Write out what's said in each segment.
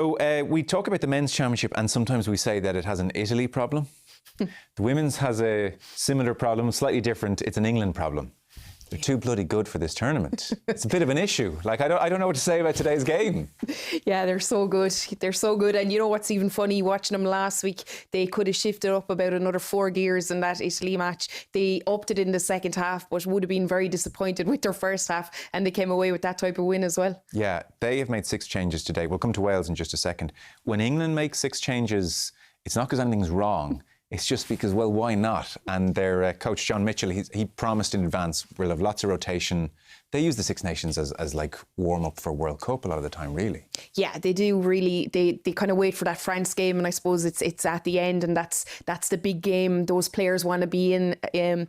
Oh, we talk about the men's championship and sometimes we say that it has an Italy problem. The women's has a similar problem, slightly different. It's an England problem. They're too bloody good for this tournament. It's a bit of an issue. Like, I don't know what to say about today's game. Yeah, they're so good. They're so good. And you know what's even funny? Watching them last week, they could have shifted up about another 4 gears in that Italy match. They upped it in the second half, but would have been very disappointed with their first half. And they came away with that type of win as well. Yeah, they have made 6 changes today. We'll come to Wales in just a second. When England makes 6 changes, it's not because anything's wrong. It's just because, well, why not? And their coach, John Mitchell, he promised in advance we'll have lots of rotation. They use the Six Nations as like warm-up for World Cup a lot of the time, really. Yeah, they do really. They kind of wait for that France game, and I suppose it's at the end, and that's the big game those players want to be in.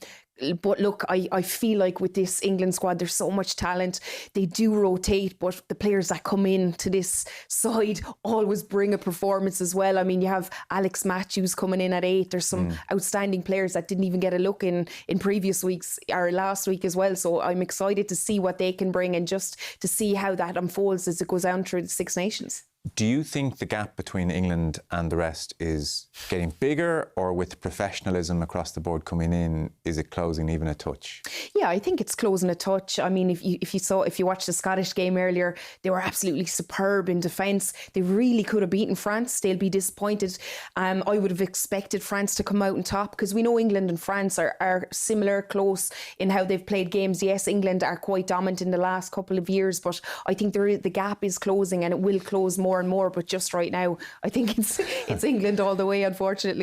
But look, I feel like with this England squad, there's so much talent. They do rotate, but the players that come in to this side always bring a performance as well. I mean, you have Alex Matthews coming in at 8. There's some outstanding players that didn't even get a look in previous weeks or last week as well. So I'm excited to see what they can bring and just to see how that unfolds as it goes down through the Six Nations. Do you think the gap between England and the rest is getting bigger, or with professionalism across the board coming in, is it closing even a touch? Yeah, I think it's closing a touch. I mean, if you watched the Scottish game earlier, they were absolutely superb in defence. They really could have beaten France. They'll be disappointed. I would have expected France to come out on top because we know England and France are similar, close in how they've played games. Yes, England are quite dominant in the last couple of years, but I think the gap is closing and it will close more and more. But just right now, I think it's England all the way, unfortunately.